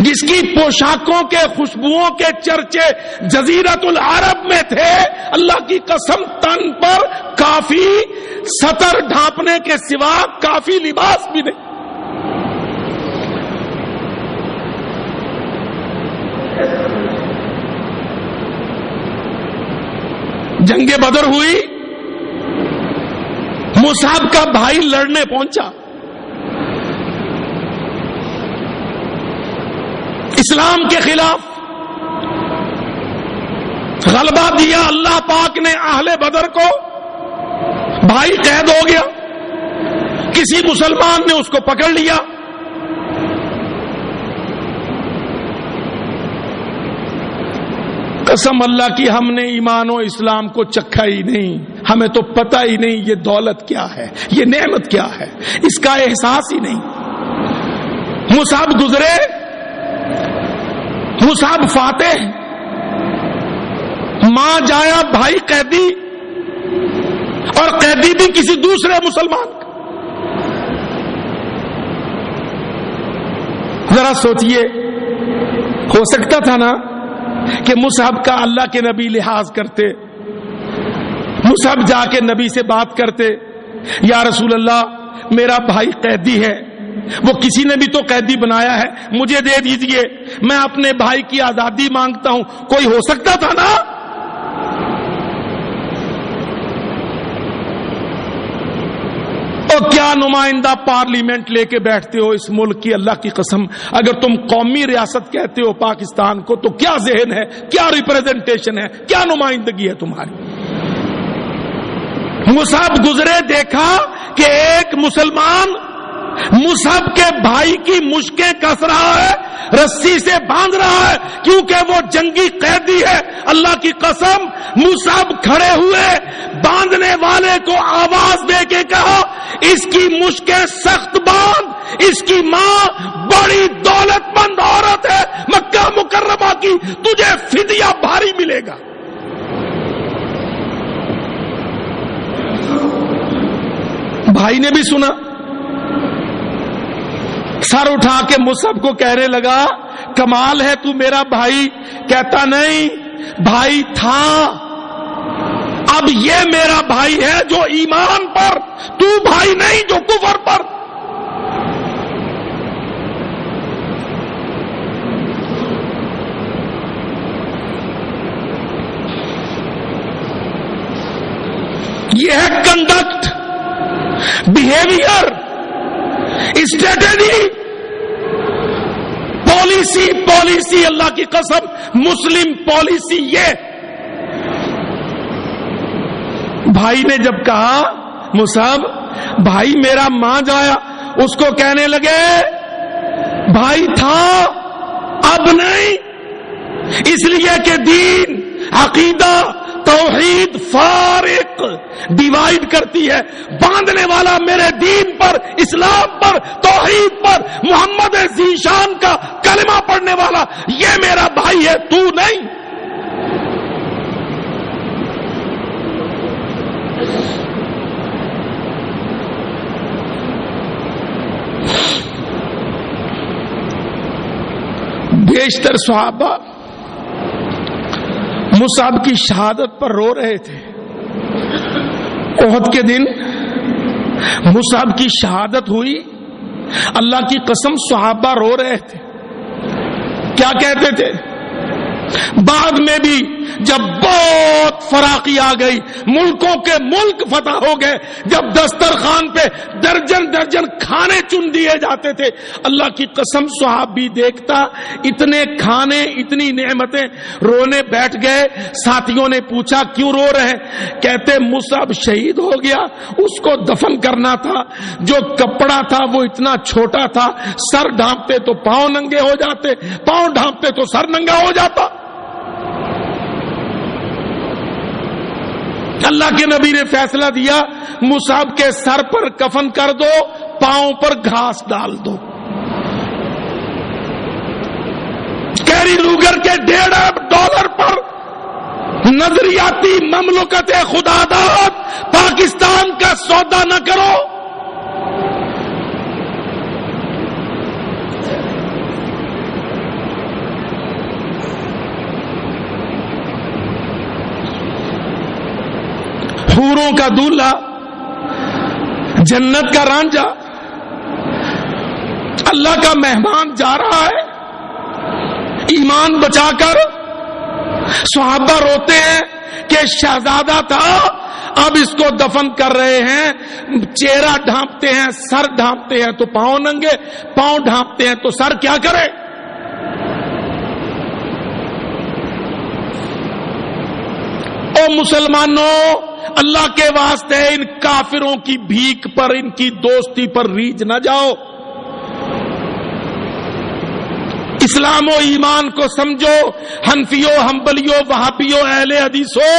جس کی پوشاکوں کے خوشبوؤں کے چرچے جزیرت العرب میں تھے. اللہ کی قسم تن پر کافی ستر ڈھانپنے کے سوا کافی لباس بھی نہیں. جنگ بدر ہوئی، مصعب کا بھائی لڑنے پہنچا، اسلام کے خلاف غلبہ دیا اللہ پاک نے اہل بدر کو. بھائی قید ہو گیا، کسی مسلمان نے اس کو پکڑ لیا. قسم اللہ کی ہم نے ایمان و اسلام کو چکھا ہی نہیں، ہمیں تو پتہ ہی نہیں یہ دولت کیا ہے، یہ نعمت کیا ہے، اس کا احساس ہی نہیں. مصعب گزرے، مصعب فاتح، ماں جایا بھائی قیدی، اور قیدی بھی کسی دوسرے مسلمان کا. ذرا سوچئے، ہو سکتا تھا نا کہ مصعب کا اللہ کے نبی لحاظ کرتے، مصعب جا کے نبی سے بات کرتے، یا رسول اللہ میرا بھائی قیدی ہے، وہ کسی نے بھی تو قیدی بنایا ہے، مجھے دے دیجئے، میں اپنے بھائی کی آزادی مانگتا ہوں. کوئی ہو سکتا تھا نا. اور کیا نمائندہ پارلیمنٹ لے کے بیٹھتے ہو اس ملک کی. اللہ کی قسم اگر تم قومی ریاست کہتے ہو پاکستان کو تو کیا ذہن ہے، کیا ریپریزنٹیشن ہے، کیا نمائندگی ہے تمہاری. مصعب گزرے، دیکھا کہ ایک مسلمان مصعب کے بھائی کی مشکیں کس رہا ہے، رسی سے باندھ رہا ہے، کیونکہ وہ جنگی قیدی ہے. اللہ کی قسم مصعب کھڑے ہوئے، باندھنے والے کو آواز دے کے کہا اس کی مشکیں سخت باندھ، اس کی ماں بڑی دولت مند عورت ہے مکہ مکرمہ کی، تجھے فدیہ بھاری ملے گا. بھائی نے بھی سنا، سر اٹھا کے مصعب کو کہنے لگا کمال ہے تو میرا بھائی. کہتا نہیں، بھائی تھا، اب یہ میرا بھائی ہے جو ایمان پر، تو بھائی نہیں جو کفر پر. یہ ہے کنڈکٹ، بیہیویئر، اسٹریٹجی، پالیسی. اللہ کی قسم مسلم پالیسی. یہ بھائی نے جب کہا مصعب بھائی میرا ماں جایا، اس کو کہنے لگے بھائی تھا اب نہیں، اس لیے کہ دین، عقیدہ، توحید فارق ڈیوائیڈ کرتی ہے. باندھنے والا میرے دین پر، اسلام پر، توحید پر، محمد ذیشان کا کلمہ پڑھنے والا یہ میرا بھائی ہے، تو نہیں. بیشتر صحابہ مصعب کی شہادت پر رو رہے تھے. احد کے دن مصعب کی شہادت ہوئی، اللہ کی قسم صحابہ رو رہے تھے. کیا کہتے تھے؟ بعد میں بھی جب بہت فراخی آ گئی، ملکوں کے ملک فتح ہو گئے، جب دسترخوان پہ درجن درجن کھانے چن دیے جاتے تھے، اللہ کی قسم صحابی دیکھتا اتنے کھانے، اتنی نعمتیں، رونے بیٹھ گئے. ساتھیوں نے پوچھا کیوں رو رہے ہیں؟ کہتے مصعب شہید ہو گیا، اس کو دفن کرنا تھا، جو کپڑا تھا وہ اتنا چھوٹا تھا، سر ڈھانپتے تو پاؤں ننگے ہو جاتے، پاؤں ڈھانپتے تو سر ننگا ہو جاتا. اللہ کے نبی نے فیصلہ دیا مصعب کے سر پر کفن کر دو، پاؤں پر گھاس ڈال دو. کیری لوگر کے $1.5 پر نظریاتی مملکت خداداد پاکستان کا سودا نہ کرو. حوروں کا دولہا، جنت کا رانجھا، اللہ کا مہمان جا رہا ہے ایمان بچا کر. صحابہ روتے ہیں کہ شہزادہ تھا، اب اس کو دفن کر رہے ہیں، چہرہ ڈھانپتے ہیں، سر ڈھانپتے ہیں تو پاؤں ننگے، پاؤں ڈھانپتے ہیں تو سر کیا کرے؟ او مسلمانوں، اللہ کے واسطے ان کافروں کی بھیک پر، ان کی دوستی پر ریجھ نہ جاؤ. اسلام و ایمان کو سمجھو. حنفیوں، حنبلیوں، وہابیوں، اہل حدیثوں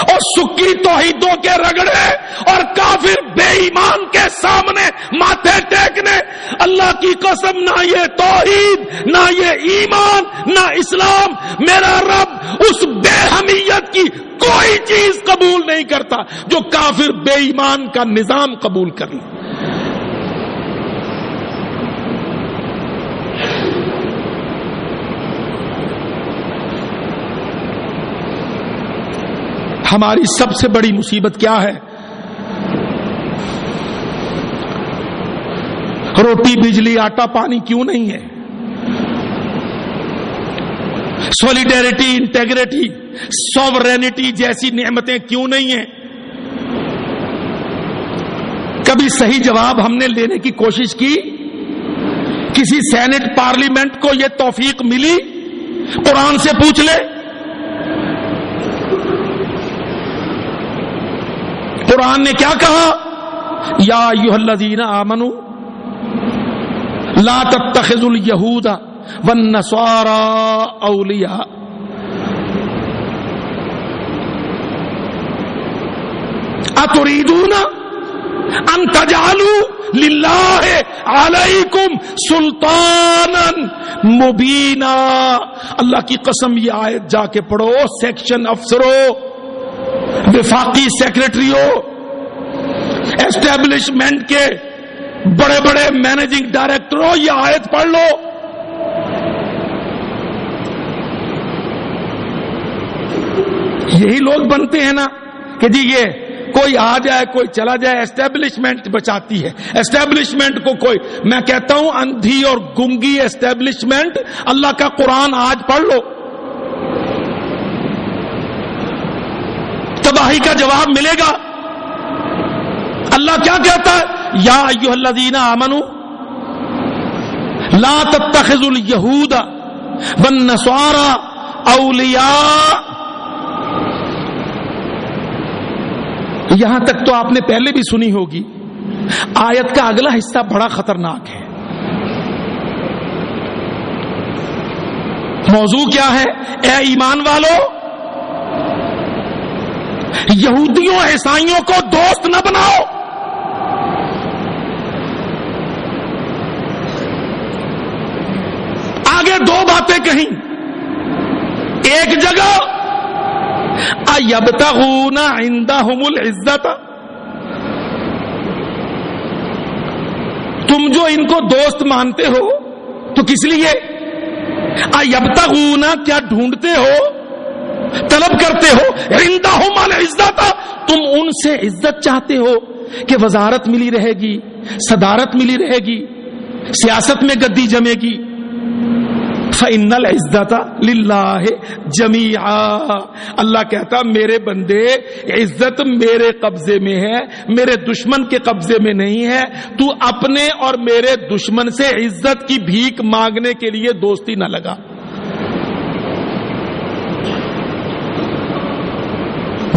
اور سکی توحیدوں کے رگڑے اور کافر بے ایمان کے سامنے ماتھے ٹیکنے. اللہ کی قسم، نہ یہ توحید، نہ یہ ایمان، نہ اسلام. میرا رب اس بے حمیت کی کوئی چیز قبول نہیں کرتا جو کافر بے ایمان کا نظام قبول کر لے. ہماری سب سے بڑی مصیبت کیا ہے؟ روٹی، بجلی، آٹا، پانی کیوں نہیں ہے؟ سولیڈیرٹی، انٹیگریٹی، سوورینٹی جیسی نعمتیں کیوں نہیں ہیں؟ کبھی صحیح جواب ہم نے لینے کی کوشش کی؟ کسی سینٹ پارلیمنٹ کو یہ توفیق ملی؟ قرآن سے پوچھ لے. قرآن نے کیا کہا؟ یا ایھا الذین آمنوا لا تتخذوا اليہود والنصارى اولیاء. اتريدون ان تجعلوا للہ علیکم سلطانا مبینا. اللہ کی قسم یہ آیت جا کے پڑھو. سیکشن افسروں، وفاقی سیکرٹریوں، اسٹیبلشمنٹ کے بڑے بڑے مینیجنگ ڈائریکٹروں، یہ آیت پڑھ لو. یہی لوگ بنتے ہیں نا کہ جی یہ کوئی آ جائے کوئی چلا جائے، اسٹیبلشمنٹ بچاتی ہے. اسٹیبلشمنٹ کو کوئی، میں کہتا ہوں اندھی اور گنگی اسٹیبلشمنٹ. اللہ کا قرآن آج پڑھ لو، تباہی کا جواب ملے گا. اللہ کیا کہتا ہے؟ یا ایھا الذین آمنوا لا تتخذوا الیہود والنصارى اولیاء. یہاں تک تو آپ نے پہلے بھی سنی ہوگی. آیت کا اگلا حصہ بڑا خطرناک ہے. موضوع کیا ہے؟ اے ایمان والو، یہودیوں عیسائیوں کو دوست نہ بناؤ. آگے دو باتیں کہیں. ایک جگہ اَیَبْتَغُونَ عِندَهُمُ الْعِزَّةَ، تم جو ان کو دوست مانتے ہو تو کس لیے؟ اَیَبْتَغُونَ، کیا ڈھونڈتے ہو، طلب کرتے ہو، عِندَهُمُ الْعِزَّةَ، تم ان سے عزت چاہتے ہو کہ وزارت ملی رہے گی، صدارت ملی رہے گی، سیاست میں گدی جمے گی. فَإِنَّ الْعِزَّةَ لِلَّهِ جَمِيعًا، اللہ کہتا میرے بندے عزت میرے قبضے میں ہے، میرے دشمن کے قبضے میں نہیں ہے. تو اپنے اور میرے دشمن سے عزت کی بھیک مانگنے کے لیے دوستی نہ لگا.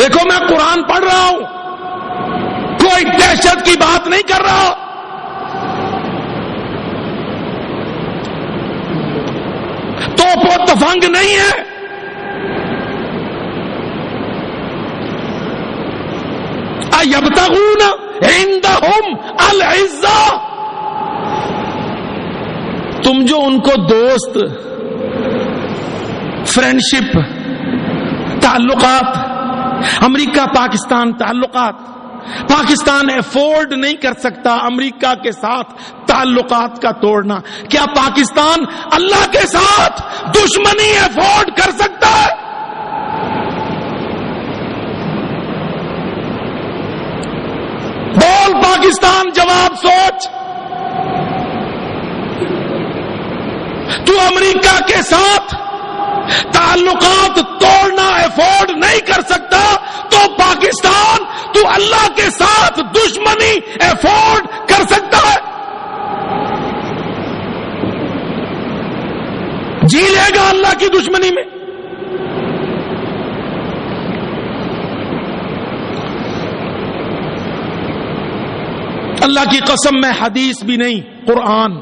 دیکھو میں قرآن پڑھ رہا ہوں، کوئی دہشت کی بات نہیں کر رہا، توپ و تفنگ نہیں ہے. اَیَبْتَغُونَ عِندَهُمْ الْعِزَّةَ، تم جو ان کو دوست، فرینڈشپ، تعلقات، امریکہ پاکستان تعلقات، پاکستان افورڈ نہیں کر سکتا امریکہ کے ساتھ تعلقات کا توڑنا. کیا پاکستان اللہ کے ساتھ دشمنی افورڈ کر سکتا ہے؟ بول پاکستان، جواب سوچ. تو امریکہ کے ساتھ تعلقات توڑنا افورڈ نہیں کر سکتا تو پاکستان تو اللہ کے ساتھ دشمنی افورڈ کر سکتا ہے؟ جی لے گا اللہ کی دشمنی میں؟ اللہ کی قسم میں حدیث بھی نہیں، قرآن.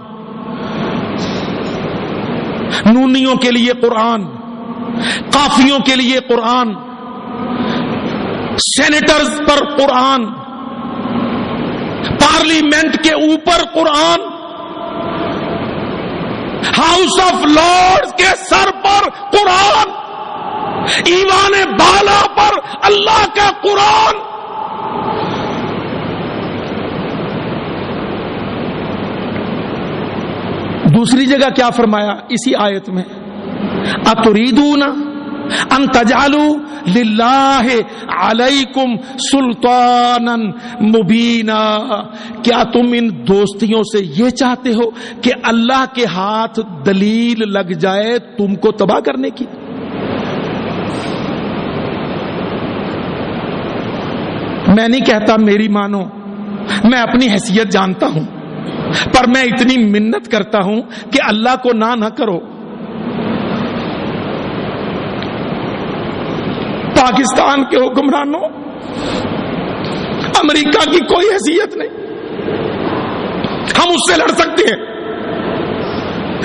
نونیوں کے لیے قرآن، قافیوں کے لیے قرآن، سینیٹرز پر قرآن، پارلیمنٹ کے اوپر قرآن، ہاؤس آف لارڈز کے سر پر قرآن، ایوان بالا پر اللہ کا قرآن. دوسری جگہ کیا فرمایا اسی آیت میں؟ اتریدون ان تجعلوا للہ علیکم سلطانا مبینا، کیا تم ان دوستیوں سے یہ چاہتے ہو کہ اللہ کے ہاتھ دلیل لگ جائے تم کو تباہ کرنے کی؟ میں نہیں کہتا میری مانو، میں اپنی حیثیت جانتا ہوں، پر میں اتنی منت کرتا ہوں کہ اللہ کو نہ کرو. پاکستان کے حکمرانوں، امریکہ کی کوئی حیثیت نہیں، ہم اس سے لڑ سکتے ہیں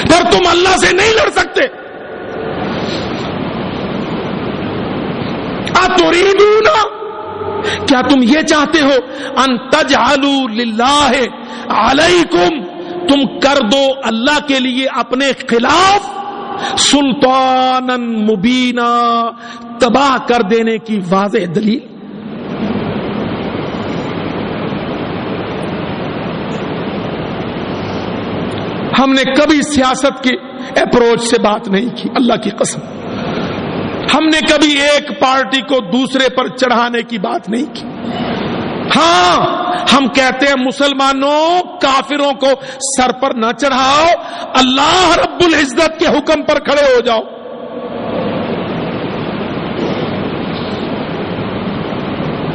پر تم اللہ سے نہیں لڑ سکتے. اتریدون، کیا تم یہ چاہتے ہو ان تجعلوا للہ علیکم، تم کر دو اللہ کے لیے اپنے خلاف سلطانا مبینا، تباہ کر دینے کی واضح دلیل. ہم نے کبھی سیاست کے اپروچ سے بات نہیں کی، اللہ کی قسم. ہم نے کبھی ایک پارٹی کو دوسرے پر چڑھانے کی بات نہیں کی. ہاں ہم کہتے ہیں مسلمانوں کافروں کو سر پر نہ چڑھاؤ، اللہ رب العزت کے حکم پر کھڑے ہو جاؤ.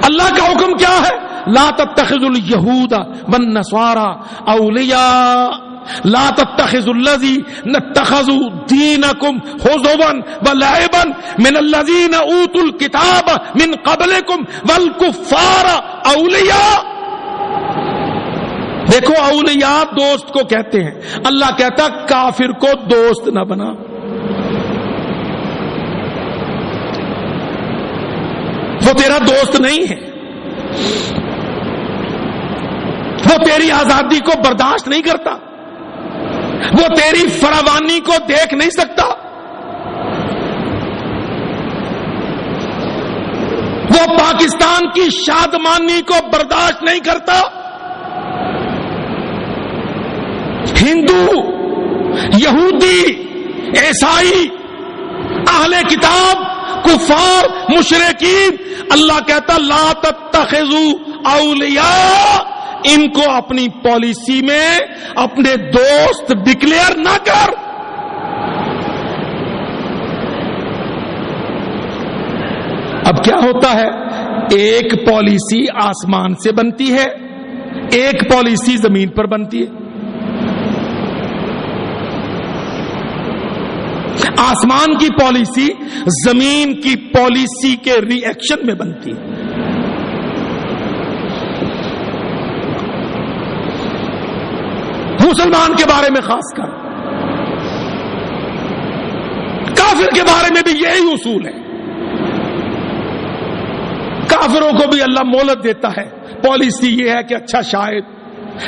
اللہ کا حکم کیا ہے؟ لا تتخذوا اليهود والنصارى اولیاء، لا تتخذوا الذين اتخذوا دينكم هزوا ولعبا من الذين اوتوا الكتاب من قبلكم والكفار اولیاء. دیکھو اولیاء دوست کو کہتے ہیں، اللہ کہتا کافر کو دوست نہ بنا. وہ تیرا دوست نہیں ہے، وہ تیری آزادی کو برداشت نہیں کرتا، وہ تیری فراوانی کو دیکھ نہیں سکتا، وہ پاکستان کی شادمانی کو برداشت نہیں کرتا۔ ہندو، یہودی، عیسائی، اہل کتاب، کفار، مشرکین، اللہ کہتا لا تتخذوا اولیاء، ان کو اپنی پالیسی میں اپنے دوست ڈکلیئر نہ کر۔ اب کیا ہوتا ہے؟ ایک پالیسی آسمان سے بنتی ہے، ایک پالیسی زمین پر بنتی ہے۔ آسمان کی پالیسی زمین کی پالیسی کے ری ایکشن میں بنتی ہے۔ مسلمان کے بارے میں خاص کر، کافر کے بارے میں بھی یہی اصول ہے۔ کافروں کو بھی اللہ مہلت دیتا ہے، پالیسی یہ ہے کہ اچھا شاید،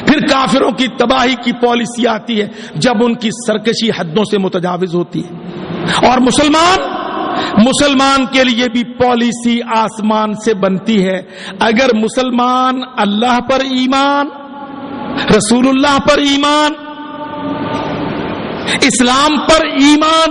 پھر کافروں کی تباہی کی پالیسی آتی ہے جب ان کی سرکشی حدوں سے متجاوز ہوتی ہے۔ اور مسلمان کے لیے بھی پالیسی آسمان سے بنتی ہے۔ اگر مسلمان اللہ پر ایمان، رسول اللہ پر ایمان، اسلام پر ایمان،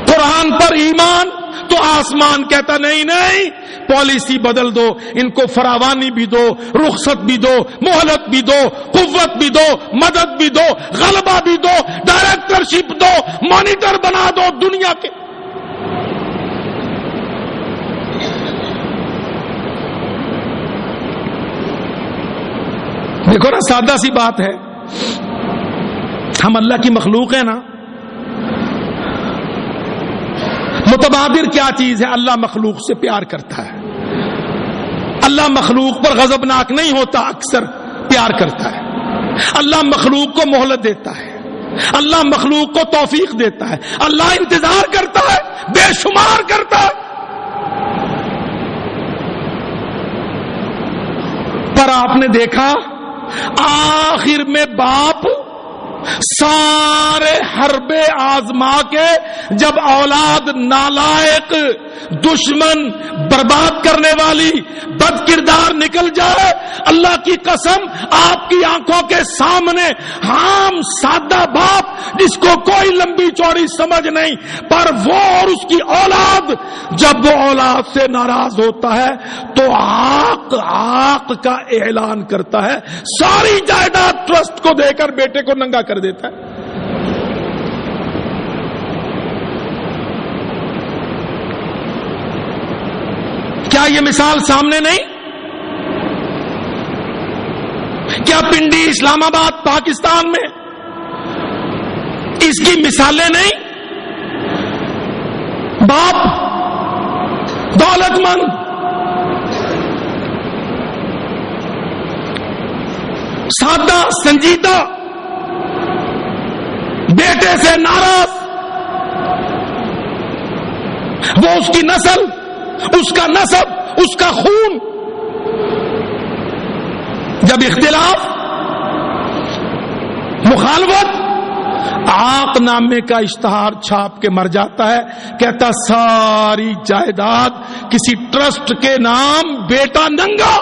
قرآن پر ایمان، تو آسمان کہتا نہیں نہیں، پالیسی بدل دو، ان کو فراوانی بھی دو، رخصت بھی دو، مہلت بھی دو، قوت بھی دو، مدد بھی دو، غلبہ بھی دو، ڈائریکٹرشپ دو، مانیٹر بنا دو دنیا کے۔ دیکھو نا، سادہ سی بات ہے، ہم اللہ کی مخلوق ہیں نا۔ متبادر کیا چیز ہے؟ اللہ مخلوق سے پیار کرتا ہے، اللہ مخلوق پر غضبناک نہیں ہوتا، اکثر پیار کرتا ہے۔ اللہ مخلوق کو مہلت دیتا ہے، اللہ مخلوق کو توفیق دیتا ہے، اللہ انتظار کرتا ہے، بے شمار کرتا ہے۔ پر آپ نے دیکھا آخر میں باپ سارے حربے آزما کے جب اولاد نالائق، دشمن، برباد کرنے والی، بد کردار نکل جائے، اللہ کی قسم آپ کی آنکھوں کے سامنے عام سادہ باپ جس کو کوئی لمبی چوڑی سمجھ نہیں، پر وہ اور اس کی اولاد جب وہ اولاد سے ناراض ہوتا ہے تو آق کا اعلان کرتا ہے، ساری جائیداد ٹرسٹ کو دے کر بیٹے کو ننگا کر دیتا ہے۔ کیا یہ مثال سامنے نہیں؟ کیا پنڈی، اسلام آباد، پاکستان میں اس کی مثالیں نہیں؟ باپ دولت مند، سادہ، سنجیدہ، بیٹے سے ناراض، وہ اس کی نسل، اس کا نسب، اس کا خون، جب اختلاف، مخالفت، آق نامے کا اشتہار چھاپ کے مر جاتا ہے، کہتا ساری جائیداد کسی ٹرسٹ کے نام، بیٹا ننگا۔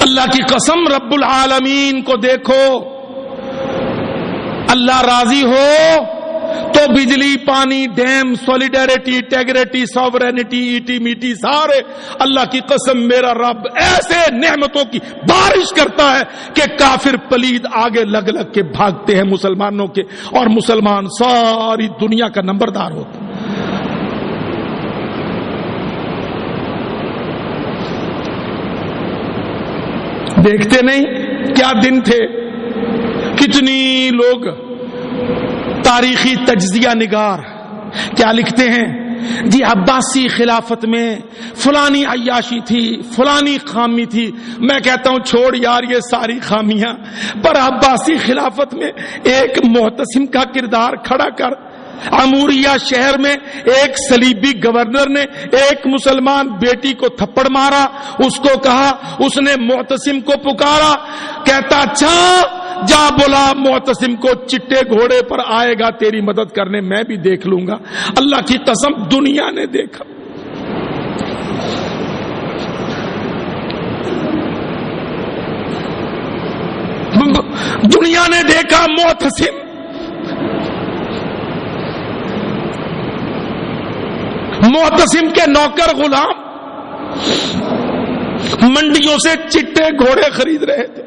اللہ کی قسم، رب العالمین کو دیکھو، اللہ راضی ہو تو بجلی، پانی، ڈیم، سولیڈیرٹی، انٹیگریٹی، ساورینٹی، ایٹی میٹی، سارے اللہ کی قسم میرا رب ایسے نعمتوں کی بارش کرتا ہے کہ کافر پلید آگے لگ لگ کے بھاگتے ہیں مسلمانوں کے، اور مسلمان ساری دنیا کا نمبردار ہوتا ہے۔ دیکھتے نہیں کیا دن تھے، کتنی لوگ تاریخی تجزیہ نگار کیا لکھتے ہیں جی عباسی خلافت میں فلانی عیاشی تھی، فلانی خامی تھی. میں کہتا ہوں چھوڑ یار یہ ساری خامیاں، پر عباسی خلافت میں ایک محتسم کا کردار کھڑا کر. اموریہ شہر میں ایک صلیبی گورنر نے ایک مسلمان بیٹی کو تھپڑ مارا، اس کو کہا، اس نے محتسم کو پکارا، کہتا اچھا جا بلا محتسم کو، چٹے گھوڑے پر آئے گا تیری مدد کرنے، میں بھی دیکھ لوں گا. اللہ کی قسم دنیا نے دیکھا، دنیا نے دیکھا محتسم کے نوکر غلام منڈیوں سے چٹے گھوڑے خرید رہے تھے.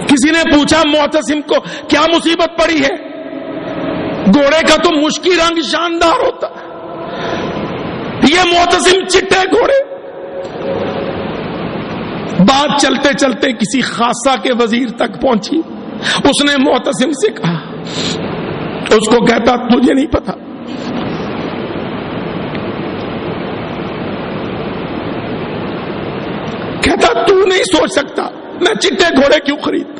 کسی نے پوچھا محتسم کو کیا مصیبت پڑی ہے؟ گھوڑے کا تو مشکی رنگ شاندار ہوتا ہے، یہ محتسم چٹے گھوڑے. بات چلتے چلتے کسی خاصہ کے وزیر تک پہنچی. اس نے محتسم سے کہا، اس کو کہتا تجھے نہیں پتا کہتا تو نہیں سوچ سکتا میں چٹے گھوڑے کیوں خرید.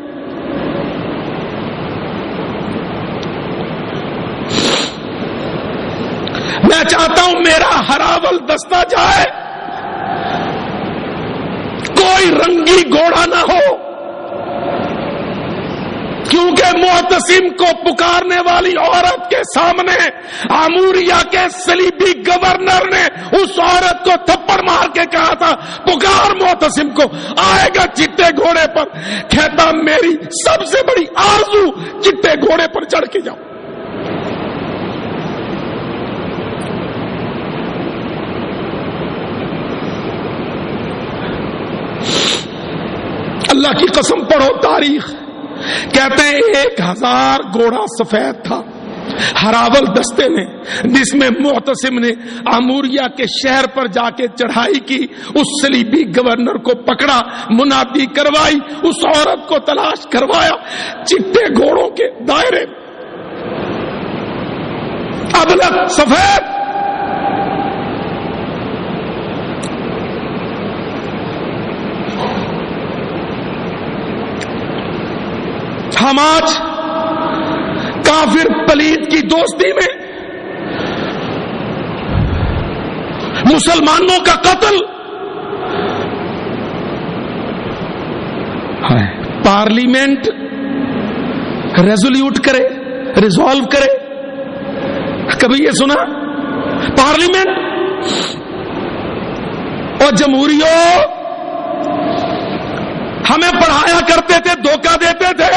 میں چاہتا ہوں میرا ہراول دستہ جائے، کوئی رنگی گھوڑا نہ ہو، کیونکہ محتسم کو پکارنے والی عورت کے سامنے اموریہ کے صلیبی گورنر نے اس عورت کو تھپڑ مار کے کہا تھا پکار محتسم کو، آئے گا چٹے گھوڑے پر. کہتا میری سب سے بڑی آرزو چٹے گھوڑے پر چڑھ کے جاؤں. اللہ کی قسم پڑھو تاریخ، کہتے ہیں 1000 گھوڑا سفید تھا ہراول دستے میں، جس میں محتسم نے اموریہ کے شہر پر جا کے چڑھائی کی، اس صلیبی گورنر کو پکڑا، منادی کروائی، اس عورت کو تلاش کروایا چٹے گھوڑوں کے دائرے میں. ابلق سفید، ہم آج کافر پلید کی دوستی میں مسلمانوں کا قتل، پارلیمنٹ ریزولوٹ کرے، ریزالو کرے. کبھی یہ سنا پارلیمنٹ؟ اور جمہوریوں ہمیں پڑھایا کرتے تھے، دھوکہ دیتے تھے،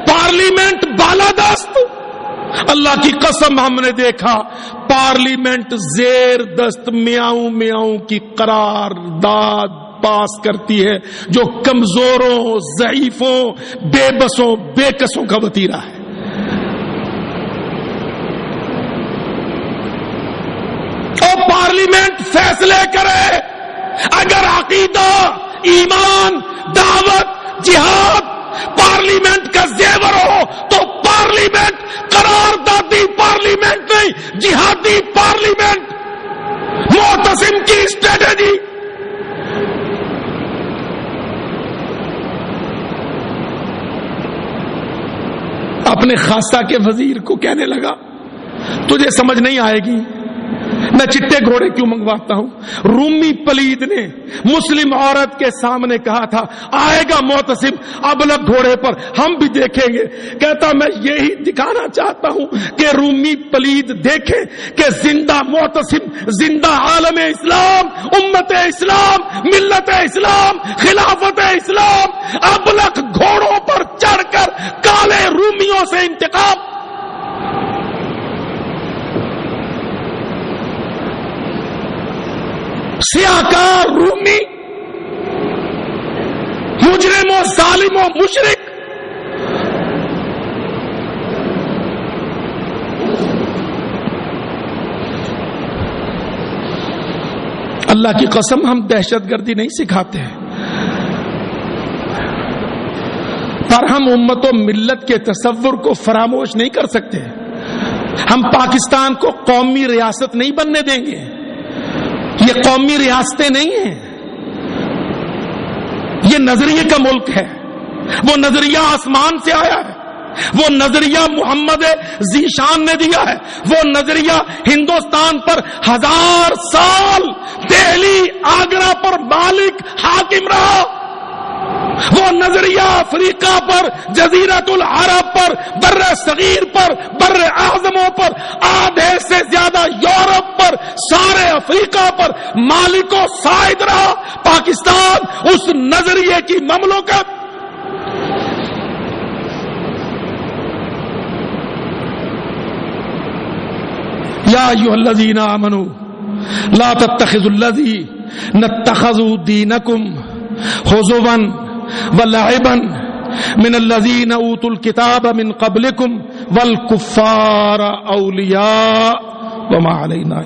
پارلیمنٹ بالادست. اللہ کی قسم ہم نے دیکھا پارلیمنٹ زیر دست میاؤں میاؤں کی قرارداد پاس کرتی ہے جو کمزوروں، ضعیفوں، بے بسوں، بے کسوں کا وتیرہ ہے. اور پارلیمنٹ فیصلے کرے، اگر عقیدہ، ایمان، دعوت، جہاد پارلیمنٹ کا زیور ہو تو پارلیمنٹ قراردادی پارلیمنٹ نہیں، جہادی پارلیمنٹ. معتصم کی اسٹریٹجی اپنے خاصہ کے وزیر کو کہنے لگا تجھے سمجھ نہیں آئے گی میں چٹے گھوڑے کیوں منگواتا ہوں. رومی پلید نے مسلم عورت کے سامنے کہا تھا آئے گا معتصم ابلق گھوڑے پر، ہم بھی دیکھیں گے. کہتا میں یہی دکھانا چاہتا ہوں کہ رومی پلید دیکھیں کہ زندہ معتصم، زندہ عالم اسلام، امت اسلام، ملت اسلام، خلافت اسلام ابلق گھوڑوں پر چڑھ کر کالے رومیوں سے انتقام. سیاہکار رومی، مجرم و ظالم و مشرک، اللہ کی قسم ہم دہشت گردی نہیں سکھاتے ہیں. پر ہم امت و ملت کے تصور کو فراموش نہیں کر سکتے. ہم پاکستان کو قومی ریاست نہیں بننے دیں گے. یہ قومی ریاستیں نہیں ہیں, یہ نظریے کا ملک ہے. وہ نظریہ آسمان سے آیا ہے, وہ نظریہ محمد ذیشان نے دیا ہے, وہ نظریہ ہندوستان پر 1000 سال دہلی آگرہ پر مالک حاکم رہا. وہ نظریہ افریقہ پر, جزیرۃ العرب پر, بر صغیر پر, بر اعظموں پر, آدھے سے زیادہ یورپ پر, سارے افریقہ پر مالک و سائد رہا. پاکستان اس نظریے کی مملکت. یا ایھا الذین آمنوا لا تتخذوا الذین اتخذوا دینکم ہزوا ولعبا من الذین اوتوا الکتاب من قبلکم والکفار اولیاء وما علینا